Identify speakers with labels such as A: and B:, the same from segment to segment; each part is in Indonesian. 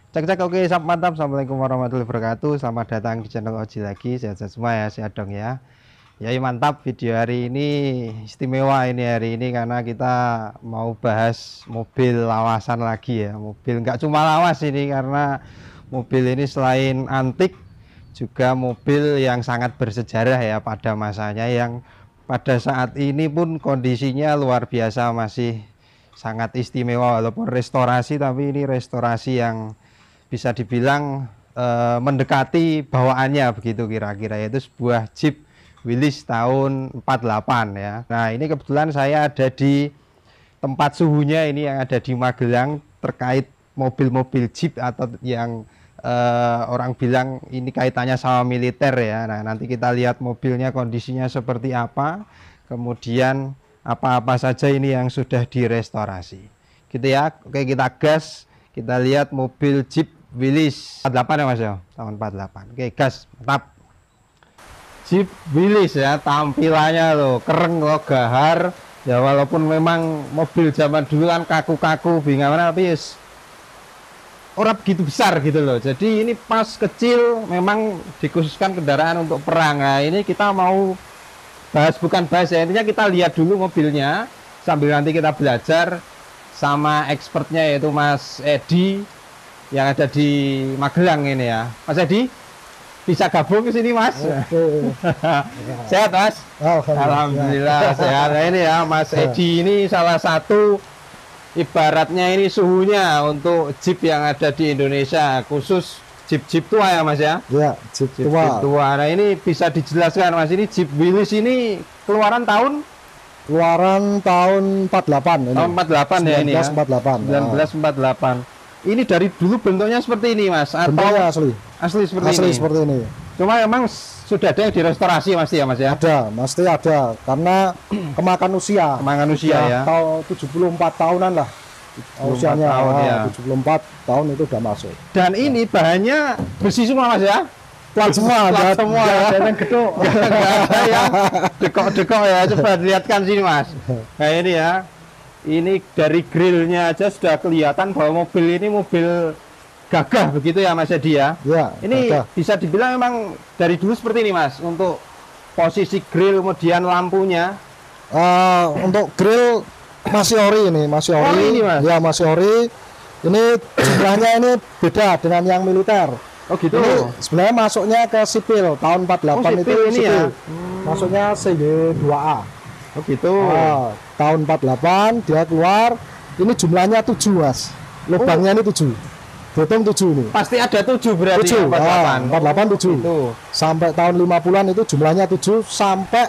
A: Cek cek oke, mantap. Assalamualaikum warahmatullahi wabarakatuh. Selamat datang di channel Oji lagi. Sehat-sehat semua ya, sehat dong ya. Ya, mantap. Video hari ini istimewa ini hari ini karena kita mau bahas mobil lawasan lagi ya. Mobil nggak cuma lawas ini karena mobil ini selain antik juga mobil yang sangat bersejarah ya pada masanya, yang pada saat ini pun kondisinya luar biasa, masih sangat istimewa walaupun restorasi, tapi ini restorasi yang bisa dibilang mendekati bawaannya begitu kira-kira, yaitu sebuah Jeep Willys tahun 48 ya. Nah, ini kebetulan saya ada di tempat suhunya ini yang ada di Magelang terkait mobil-mobil Jeep atau yang orang bilang ini kaitannya sama militer ya. Nah, nanti kita lihat mobilnya kondisinya seperti apa, kemudian apa-apa saja ini yang sudah direstorasi gitu ya. Oke, kita gas, kita lihat mobil Jeep Willys 48 ya Mas ya, tahun 48. Oke, gas, mantap. Jeep Willys ya, tampilannya loh keren loh, gahar ya, walaupun memang mobil zaman dulu kan kaku-kaku bingung mana, tapi yes, orang begitu besar gitu loh. Jadi ini pas kecil, memang dikhususkan kendaraan untuk perang. Nah, ini kita mau bahas, bukan bahas ya, intinya kita lihat dulu mobilnya sambil nanti kita belajar sama expertnya yaitu Mas Edi yang ada di Magelang ini ya. Mas Edi bisa gabung ke sini Mas. Sehat Mas? Alhamdulillah sehat. Nah, ini ya Mas Edi ini salah satu ibaratnya ini suhunya untuk Jeep yang ada di Indonesia, khusus Jeep tua ya Mas ya?
B: Ya, Jeep
A: tua. Nah, ini bisa dijelaskan Mas, ini Jeep Willys ini keluaran tahun
B: 48 ini.
A: Tahun 48 ya ini ya.
B: 1948.
A: 1948. Ini dari dulu bentuknya seperti ini Mas atau
B: bentuknya asli?
A: Asli seperti
B: asli
A: ini.
B: Seperti ini.
A: Cuma memang sudah ada yang direstorasi Mas ya Mas ya?
B: Ada, pasti ada karena kemakan usia.
A: Kemakan usia ya.
B: Tahun 74 tahunan lah. Usianya
A: tahun, ya.
B: 74 tahun itu udah masuk.
A: Dan ini bahannya besi semua Mas ya?
B: Plat semua,
A: Plat semua ya.
B: Ada geduk.
A: Ada ya. Dekok-dekok ya. Coba lihatkan sini Mas. Nah, ini ya. Ini dari grillnya aja sudah kelihatan bahwa mobil ini mobil gagah begitu ya Mas Edi ya.
B: Ya,
A: ini
B: gagah.
A: bisa dibilang memang dari dulu seperti ini Mas, untuk posisi grill kemudian lampunya.
B: Untuk grill masih ori ini, masih ori.
A: Ori ini Mas?
B: Ya, masih ori. Ini jumlahnya ini beda dengan yang militer.
A: Oh gitu.
B: Ini sebenarnya masuknya ke sipil tahun 48
A: sipil
B: itu
A: ini
B: sipil.
A: ya.
B: Masuknya CG2A.
A: Oh gitu.
B: Tahun 48 dia keluar. Ini jumlahnya 7 Mas. Lubangnya ini 7. Bottom 7 ini.
A: Pasti ada 7 berarti.
B: 7.
A: 48.
B: 48 7.
A: Itu.
B: Sampai tahun 50-an itu jumlahnya 7 sampai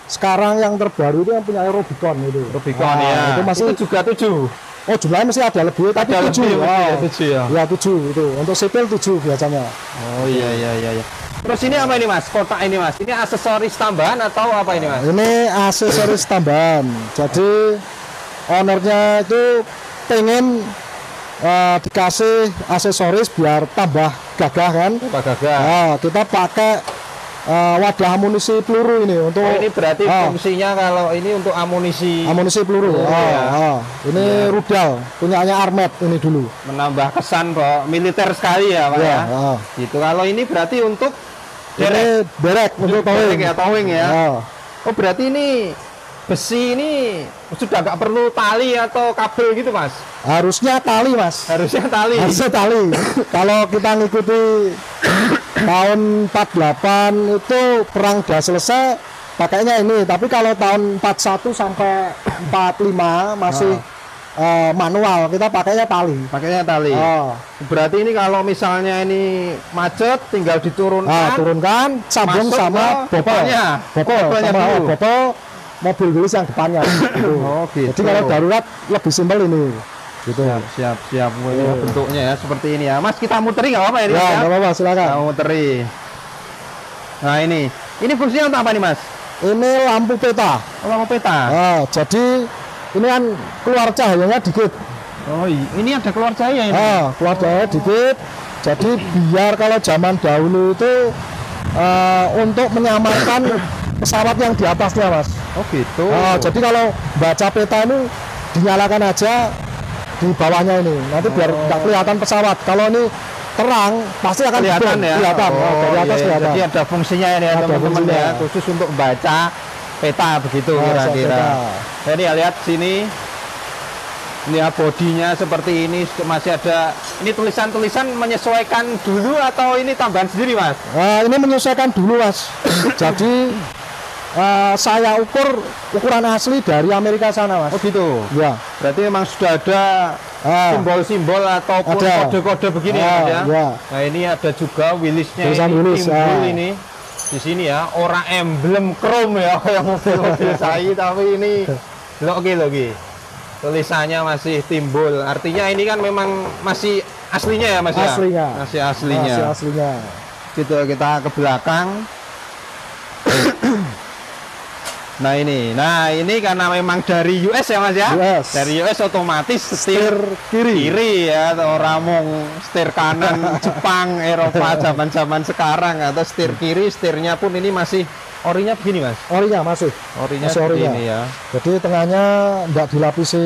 B: sekarang yang terbaru itu yang punya Rubicon itu.
A: Rubicon ya.
B: Itu masih
A: itu juga 7.
B: Oh, jumlahnya masih ada lebih, tapi
A: ada
B: 7.
A: Lebih, ya, 7 ya.
B: Ya 7 itu. Untuk sipil 7 biasanya.
A: Oh iya. Terus ini apa ini Mas? Kotak ini Mas. Ini aksesoris tambahan atau apa ini Mas?
B: Ini aksesoris tambahan. Jadi ownernya itu pengen dikasih aksesoris biar tambah gagah kan.
A: Tambah gagah.
B: Nah, kita pakai wadah amunisi peluru ini untuk.
A: Oh, ini berarti fungsinya kalau ini untuk amunisi
B: peluru.
A: Ya.
B: Ini ya. Rudal punyanya Armet ini dulu.
A: Menambah kesan bahwa militer sekali ya Pak ya. Gitu. Kalau ini berarti untuk
B: derek untuk towing.
A: Towing ya. Oh, berarti ini besi ini sudah nggak perlu tali atau kabel gitu Mas?
B: Harusnya tali Mas.
A: Harusnya tali.
B: Kalau kita ngikuti tahun 48 itu perang udah selesai pakainya ini, tapi kalau tahun 41 sampai 45 masih manual, kita pakainya tali. Berarti ini kalau misalnya ini macet tinggal diturunkan. Turunkan, sambung sama bopol mobil Willys yang depannya. Gitu.
A: Oh gitu.
B: Jadi kalau darurat lebih simpel ini. Gitu.
A: Siap. Ini bentuknya ya seperti ini ya. Mas, kita muteri nggak apa-apa ini?
B: Ya, nggak apa-apa, silakan.
A: Kita muteri. Nah, ini fungsinya untuk apa nih Mas?
B: Ini lampu peta.
A: Lampu peta.
B: Jadi ini kan keluar cahayanya dikit.
A: Oh, ini ada keluar cahaya ini.
B: Keluar cahaya dikit. Jadi biar kalau zaman dahulu itu untuk menyamarkan pesawat yang di atasnya Mas.
A: Oh gitu.
B: Jadi kalau baca peta ini dinyalakan aja, di bawahnya ini. Nanti biar nggak kelihatan pesawat. Kalau ini terang pasti akan
A: Kelihatan ya.
B: Kelihatan.
A: Oh,
B: Dari atas
A: iya.
B: kelihatan.
A: Jadi ada fungsinya ini ya
B: Ada
A: teman-teman
B: fungsinya.
A: ya, khusus untuk baca peta begitu
B: Nah,
A: kira-kira.
B: peta.
A: Nah, ini ya, lihat sini. Ini ya bodinya seperti ini, masih ada ini tulisan-tulisan menyesuaikan dulu atau ini tambahan sendiri Mas?
B: Ini menyesuaikan dulu Mas. Jadi saya ukuran asli dari Amerika sana Mas.
A: Oh gitu.
B: Ya.
A: Berarti memang sudah ada simbol-simbol ataupun
B: Ada.
A: kode-kode begini ya, Mas ya.
B: Ya.
A: Nah, ini ada juga Willisnya
B: Tulisan
A: ini,
B: Willis,
A: timbul ini di sini ya, orang emblem chrome ya kayak mobil-mobil saya, tapi ini logi. Tulisannya masih timbul. Artinya ini kan memang masih aslinya ya Mas ya?
B: Aslinya.
A: Masih aslinya.
B: Masih aslinya.
A: Gitu kita ke belakang. Nah ini karena memang dari US ya Mas ya?
B: US.
A: Dari US otomatis setir
B: kiri.
A: ya, orang mong setir kanan Jepang, Eropa zaman-zaman sekarang, atau setir kiri, setirnya pun ini masih orinya begini Mas?
B: Orinya masih.
A: Orinya
B: Masih
A: seperti
B: orinya.
A: ini ya.
B: Jadi tengahnya nggak dilapisi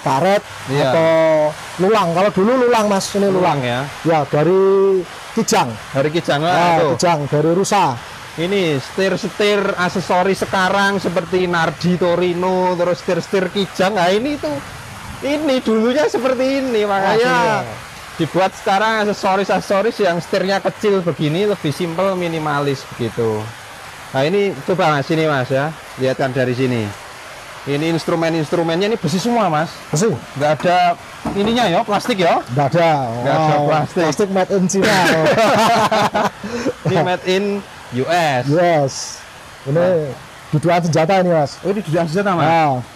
B: karet
A: Iya.
B: atau lulang. Kalau dulu lulang Mas, ini lulang.
A: ya.
B: Ya dari Kijang.
A: Dari Kijang lah tuh.
B: Kijang dari Rusa.
A: Ini setir-setir aksesoris sekarang seperti Nardi Torino, terus setir-setir Kijang. Nah ini tuh, ini dulunya seperti ini, makanya dibuat sekarang aksesoris yang setirnya kecil begini, lebih simpel, minimalis begitu. Nah ini coba Mas, sini Mas ya, lihatkan dari sini. Ini instrumen-instrumennya ini besi semua Mas,
B: Besi.
A: nggak ada ininya ya, plastik ya.
B: Nggak ada.
A: Nggak ada plastik.
B: Plastik made in China.
A: Ini made in US.
B: Yes. Ini dudukan senjata ini Mas.
A: Oh ini sudah senjata Mas?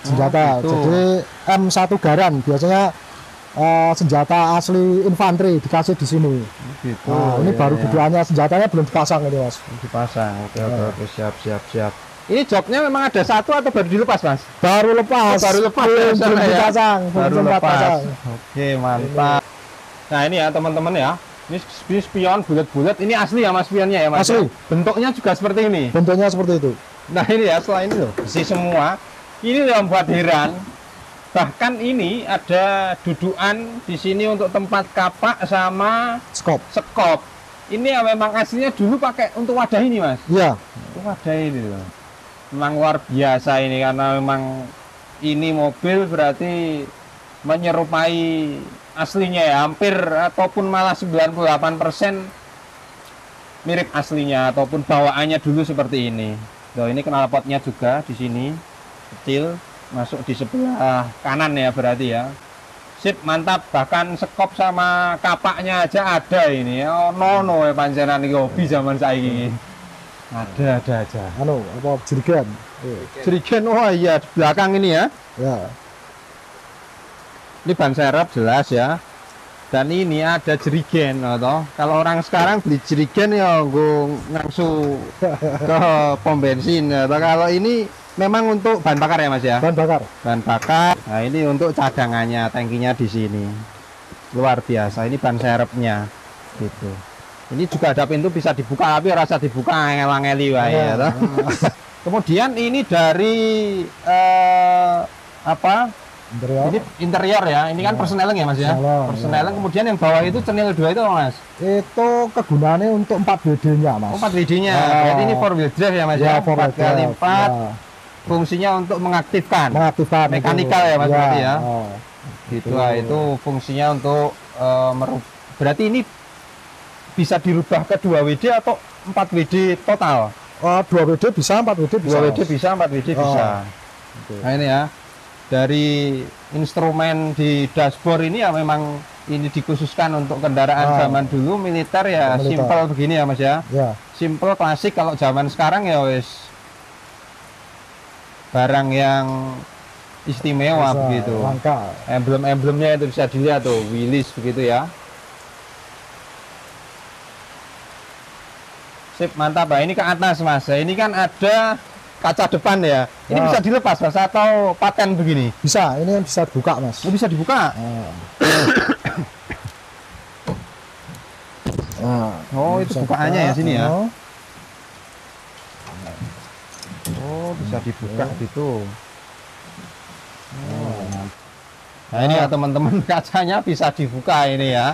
B: Senjata.
A: gitu.
B: Jadi M1 Garand biasanya senjata asli infanteri dikasih di sini.
A: Gitu.
B: Nah, ini
A: ya,
B: baru
A: ya.
B: dudukannya, senjatanya belum dipasang ini Mas.
A: Dipasang. Oke, siap. Ini joknya memang ada satu atau baru dilepas Mas?
B: Baru lepas.
A: Oh, baru lepas
B: Belum,
A: ya,
B: belum
A: sana ya?
B: dipasang.
A: Baru
B: Belum sempat
A: lepas.
B: pasang.
A: Oke, mantap. Nah ini ya teman-teman ya, ini spion bulat-bulat, ini asli ya Mas spionnya ya Mas?
B: Asli.
A: Bentuknya juga seperti ini.
B: Bentuknya seperti itu.
A: Nah ini ya, selain itu besi semua, ini yang buat heran. Bahkan ini ada dudukan di sini untuk tempat kapak sama
B: Skop.
A: sekop. Ini ya memang aslinya dulu pakai untuk wadah ini Mas.
B: Iya.
A: Untuk wadah ini loh. Memang luar biasa ini, karena memang ini mobil berarti menyerupai aslinya ya, hampir ataupun malah 98% mirip aslinya ataupun bawaannya dulu seperti ini. Loh, ini knalpotnya juga di sini kecil, masuk di sebelah kanan ya berarti ya. Sip, mantap. Bahkan sekop sama kapaknya aja ada ini. Oh no ya pancenan iki hobi zaman saiki. Ada aja.
B: Apa jerigen?
A: Jerigen, oh iya di belakang ini ya.
B: Ya.
A: Ini ban serep jelas ya. Dan ini ada jerigen, atau kalau orang sekarang beli jerigen ya gue ngangsu ke pom bensin. Atau kalau ini memang untuk bahan bakar ya Mas ya.
B: Bahan bakar.
A: Bahan bakar. Nah ini untuk cadangannya, tangkinya di sini. Luar biasa. Ini ban serepnya, gitu. Ini juga ada pintu bisa dibuka, tapi rasa dibuka ngel-ngeli wae ya. Toh. Kemudian ini dari apa?
B: Interior.
A: Ini interior ya. Ini kan persneling ya Mas ya. Persneling. Kemudian yang bawah itu cenil 2 itu apa Mas?
B: Itu kegunaannya untuk 4 WD-nya Mas.
A: Oh 4 WD-nya. Berarti ini 4 wheel drive ya Mas ya. 4x4. Fungsinya untuk mengaktifkan. Mekanikal ya Mas berarti ya. Gitu lah, itu fungsinya untuk berarti ini bisa dirubah ke 2 WD atau 4 WD total?
B: 2 WD bisa, 4 WD bisa.
A: 2 WD bisa, 4 WD bisa. Nah ini ya, dari instrumen di dashboard ini ya memang ini dikhususkan untuk kendaraan zaman dulu militer ya, simpel begini ya Mas ya. Simpel klasik. Kalau zaman sekarang ya wis barang yang istimewa begitu.
B: Langka.
A: Emblem-emblemnya itu bisa dilihat tuh, Willis begitu ya. Sip, mantap. Nah, ini ke atas Mas. Nah, ini kan ada kaca depan ya. Ini bisa dilepas Mas atau paten begini?
B: Bisa, ini yang bisa dibuka Mas.
A: Oh, bisa dibuka. Oh, itu bukaannya ya sini ya. Oh, bisa dibuka gitu. Nah, ini ya teman-teman, kacanya bisa dibuka ini ya.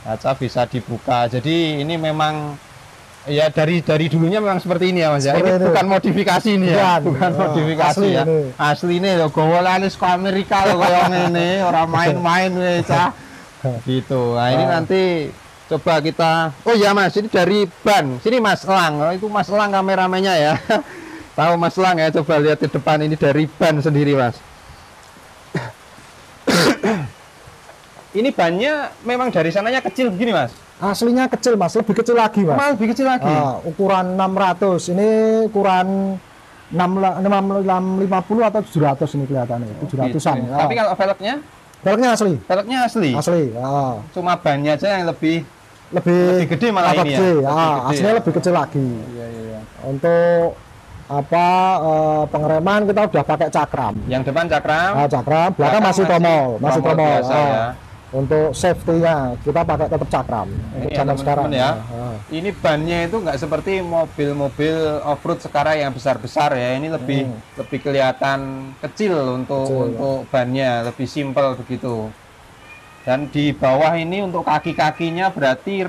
A: Kaca bisa dibuka. Jadi ini memang ya dari dulunya memang seperti ini ya Mas ya. Ini bukan modifikasi ini ya. Bukan modifikasi
B: asli
A: ya.
B: ini.
A: Asli ini lho, gowolanis ke Amerika lho kayak ngene, ora main-main wis cah. Gitu. Nah, ini nanti coba kita. Oh ya Mas, ini dari ban. Sini Mas Elang. Oh, itu Mas Elang kameramennya ya. Tahu Mas Elang ya, coba lihat di depan ini dari ban sendiri Mas. Ini bannya memang dari sananya kecil begini Mas?
B: Aslinya kecil Mas, lebih kecil lagi Mas.
A: Malah lebih kecil lagi?
B: Ukuran 600, ini ukuran 650 atau 700 ini kelihatannya, 700-an.
A: Gitu. Tapi kalau velgnya?
B: Velgnya asli.
A: Velgnya asli?
B: Asli.
A: Cuma bannya aja yang lebih gede malah ini
B: gede.
A: ya?
B: Aslinya lebih kecil lagi.
A: Iya.
B: Untuk pengereman kita udah pakai cakram.
A: Yang depan cakram?
B: Cakram, belakang masih tromol.
A: Biasa, ya.
B: Untuk safety-nya kita pakai tetap cakram. Untuk zaman sekarang
A: ya. Ini bannya itu nggak seperti mobil-mobil off-road sekarang yang besar-besar ya. Ini lebih kelihatan kecil untuk bannya, lebih simpel begitu. Dan di bawah ini untuk kaki-kakinya berarti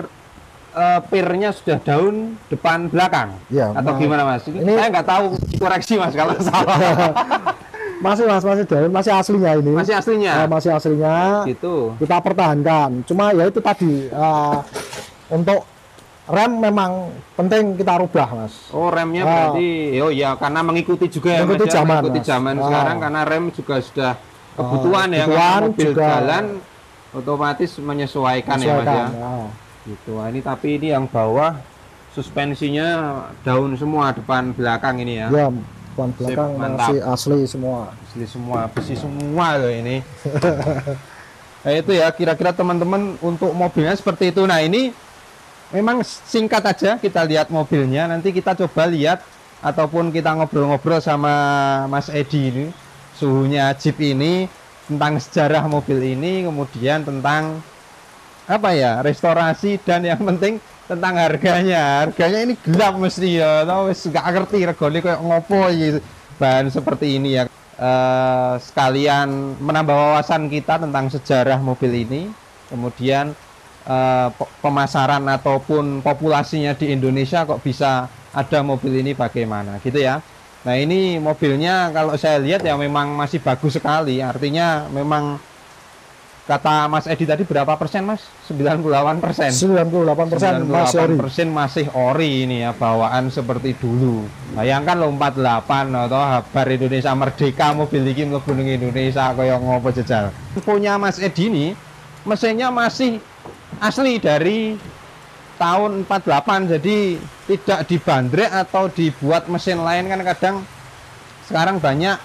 A: pirnya sudah daun depan belakang
B: ya,
A: atau gimana Mas? Ini saya nggak tahu, koreksi Mas kalau salah.
B: masih daun, masih aslinya ini.
A: Masih aslinya.
B: Masih aslinya.
A: Gitu.
B: Kita pertahankan. Cuma ya itu tadi untuk rem memang penting kita rubah Mas.
A: Oh remnya berarti, oh ya karena mengikuti juga
B: mengikuti
A: ya Mas,
B: zaman,
A: mengikuti zaman sekarang karena rem juga sudah kebutuhan ya, karena mobil
B: juga
A: jalan otomatis menyesuaikan ya Mas ya. Gitu. Nah, ini tapi ini yang bawah suspensinya daun semua, depan belakang ini ya.
B: Ya, depan belakang masih asli semua.
A: Asli semua, besi semua loh ini. Nah, itu ya kira-kira teman-teman untuk mobilnya seperti itu. Nah, ini memang singkat aja kita lihat mobilnya. Nanti kita coba lihat ataupun kita ngobrol-ngobrol sama Mas Edi ini, suhunya Jeep ini, tentang sejarah mobil ini, kemudian tentang apa ya, restorasi, dan yang penting tentang harganya. Harganya ini gelap mesti ya, tau wis gak ngerti regane kayak ngopo iki bahan seperti ini ya. Sekalian menambah wawasan kita tentang sejarah mobil ini, kemudian pemasaran ataupun populasinya di Indonesia kok bisa ada mobil ini bagaimana gitu ya. Nah, ini mobilnya kalau saya lihat ya memang masih bagus sekali, artinya memang kata Mas Edi tadi berapa persen Mas? 98%. 98% masih ori ini ya, bawaan seperti dulu. Bayangkan lo 48 atau Habar Indonesia Merdeka mobil ini mlebu ning Indonesia kaya ngopo jejal. Punya Mas Edi ini mesinnya masih asli dari tahun 48, jadi tidak dibandrek atau dibuat mesin lain. Kan kadang sekarang banyak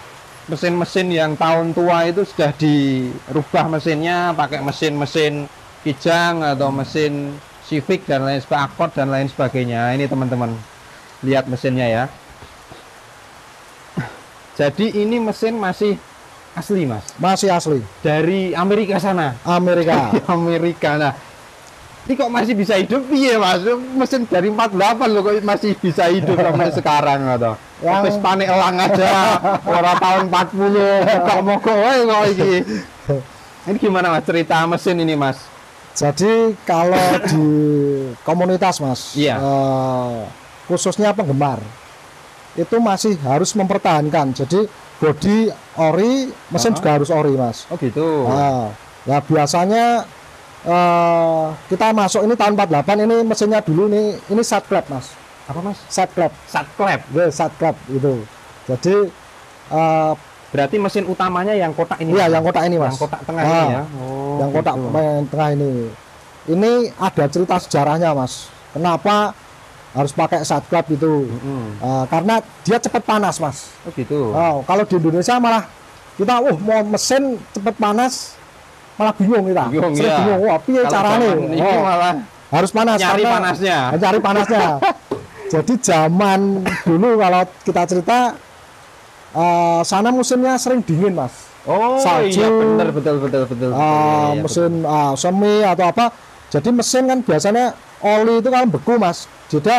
A: mesin-mesin yang tahun tua itu sudah dirubah mesinnya pakai mesin-mesin Kijang atau mesin Civic dan lain sebagainya, Accord dan lain sebagainya. Ini teman-teman lihat mesinnya ya. Jadi ini mesin masih asli Mas?
B: Masih asli.
A: Dari Amerika sana?
B: Amerika.
A: Amerika. Nah, ini kok masih bisa hidup? Iya Mas, mesin dari 48 loh kok masih bisa hidup sampai sekarang atau? Habis panik elang aja, orang tahun 40, mogok wae kok iki. Ini gimana Mas cerita mesin ini Mas?
B: Jadi kalau di komunitas Mas, khususnya penggemar, itu masih harus mempertahankan. Jadi bodi ori, mesin juga harus ori Mas.
A: Oh gitu.
B: Ya biasanya kita masuk ini tahun 48, ini mesinnya dulu ini sat klep Mas.
A: Apa Mas?
B: Sat klep.
A: Sat klep.
B: Sat klep itu. Jadi
A: berarti mesin utamanya yang kotak ini.
B: Iya, yang kotak ini Mas.
A: Yang kotak tengah ini ya.
B: Oh, yang kotak tengah ini. Ini ada cerita sejarahnya Mas. Kenapa harus pakai sat klep itu? Karena dia cepat panas Mas.
A: Oh gitu.
B: Kalau di Indonesia malah kita mau mesin cepat panas malah bingung kita. Bingung. Wah, piye carane?
A: Malah
B: harus panas.
A: Nyari panasnya.
B: Cari panasnya. Jadi zaman dulu kalau kita cerita sana musimnya sering dingin Mas.
A: Oh salju, iya bener betul.
B: Mesin semi atau apa. Jadi mesin kan biasanya oli itu kan beku Mas. Jadi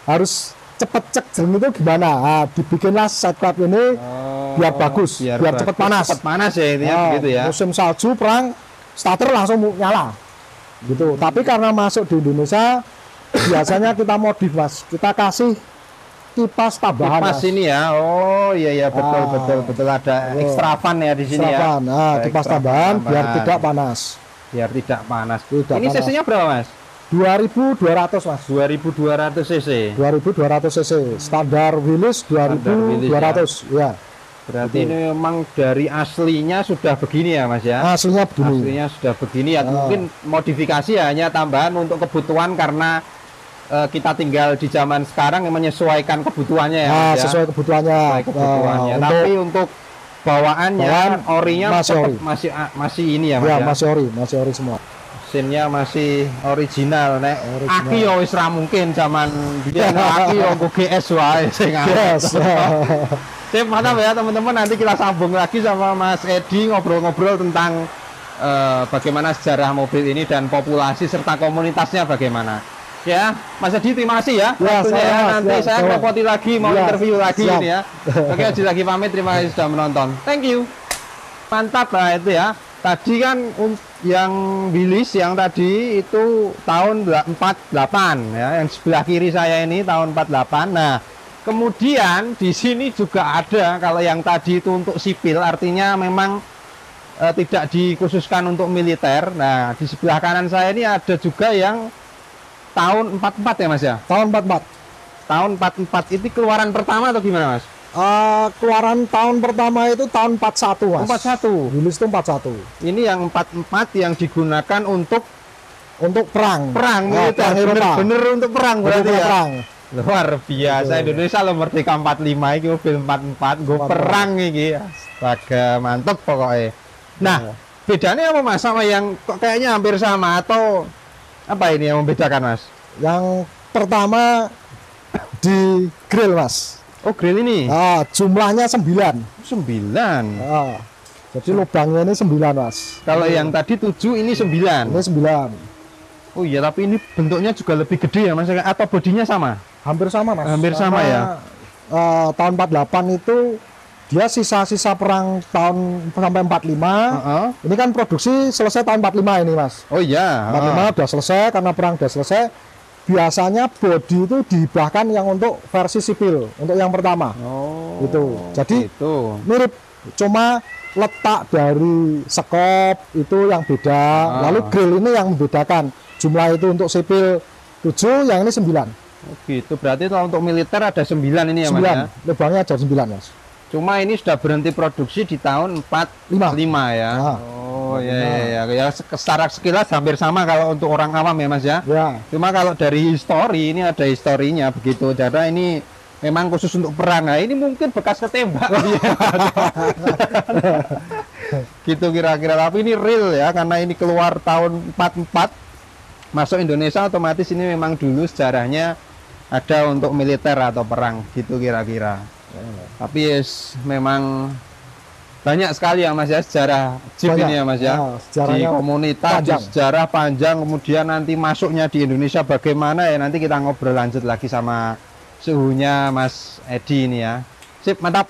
B: harus cepet cek jeng itu gimana? Dibikinlah sat klep ini biar bagus, biar cepat panas.
A: Cepat panas ya intinya begitu ya.
B: Musim salju perang starter langsung nyala gitu. Tapi karena masuk di Indonesia biasanya kita modif Mas, kita kasih kipas tambahan
A: Kipas
B: Mas.
A: ini ya. Oh iya betul ada extra fan ya di sini
B: Extra fan.
A: ya.
B: Kipas tambahan biar tidak panas.
A: Biar tidak panas.
B: Tidak
A: Ini
B: panas.
A: cc-nya berapa Mas?
B: 2200 Mas.
A: 2200 cc.
B: 2200 cc. Standar Willys 2200 ya.
A: Berarti ini memang dari aslinya sudah begini ya Mas ya?
B: Aslinya begini.
A: Aslinya sudah begini ya. Mungkin modifikasi hanya tambahan untuk kebutuhan karena kita tinggal di zaman sekarang yang menyesuaikan kebutuhannya ya Mas ya?
B: Sesuai kebutuhannya.
A: Sesuai kebutuhannya. Tapi untuk bawaannya orinya masih ini ya Mas ya?
B: Masih ori semua.
A: Mesinnya masih original nek aki yo wis ra mungkin zaman biyen aki yo nggo GS wae sing
B: Yes.
A: Sip, mantap ya teman-teman, nanti kita sambung lagi sama Mas Edi ngobrol-ngobrol tentang bagaimana sejarah mobil ini dan populasi serta komunitasnya bagaimana. Ya, Mas Edi terima kasih ya. Waktunya ya. Nanti saya ngerepoti lagi mau interview lagi ini ya. Oke, Edi lagi pamit, terima kasih sudah menonton. Thank you. Mantap lah itu ya. Tadi kan yang Willys yang tadi itu tahun 48 ya, yang sebelah kiri saya ini tahun 48. Nah, kemudian di sini juga ada kalau yang tadi itu untuk sipil, artinya memang tidak dikhususkan untuk militer. Nah, di sebelah kanan saya ini ada juga yang tahun 44 ya Mas ya?
B: Tahun 44.
A: Tahun 44 itu keluaran pertama atau gimana Mas?
B: Keluaran tahun pertama itu tahun 41 Mas.
A: 41.
B: Willys itu 41.
A: Ini yang 44 yang digunakan untuk
B: perang.
A: Militer. Bener untuk perang berarti ya.
B: Perang.
A: Luar biasa. Indonesia lo merdeka 45 ini mobil 44 gue perang ini. Astaga, mantep pokoknya. Nah, bedanya apa Mas sama yang kok kayaknya hampir sama atau apa ini yang membedakan Mas?
B: Yang pertama di grill Mas.
A: Oh, grill ini?
B: Jumlahnya 9.
A: 9.
B: Jadi lubangnya ini 9 Mas.
A: Kalau yang tadi 7 ini 9.
B: Ini 9.
A: Oh iya, tapi ini bentuknya juga lebih gede ya Mas, atau bodinya sama?
B: Hampir sama Mas.
A: Hampir sama ya.
B: Tahun 48 itu dia sisa-sisa perang tahun sampai 45. Ini kan produksi selesai tahun 45 ini Mas.
A: Oh iya.
B: 45 udah selesai karena perang udah selesai. Biasanya bodi itu dihibahkan yang untuk versi sipil, untuk yang pertama.
A: Oh.
B: Itu. Jadi
A: itu
B: mirip, cuma letak dari sekop itu yang beda. Lalu grill ini yang membedakan. Jumlah itu untuk sipil 7, yang ini 9.
A: Oh gitu. Berarti kalau untuk militer ada 9 ini ya Mas ya?
B: 9. Lubangnya ada 9 Mas.
A: Cuma ini sudah berhenti produksi di tahun 45 ya. Oh ya. Secara sekilas hampir sama kalau untuk orang awam ya Mas ya. Cuma kalau dari histori ini ada historinya begitu. Karena ini memang khusus untuk perang. Nah, ini mungkin bekas ketembak. Gitu kira-kira. Tapi ini real ya karena ini keluar tahun 44 masuk Indonesia, otomatis ini memang dulu sejarahnya ada untuk militer atau perang gitu kira-kira. Tapi yes, memang banyak sekali ya Mas ya sejarah Jeep ini ya Mas ya, di komunitas panjang. Di sejarah panjang, kemudian nanti masuknya di Indonesia bagaimana ya, nanti kita ngobrol lanjut lagi sama suhunya Mas Edi ini ya. Sip, mantap.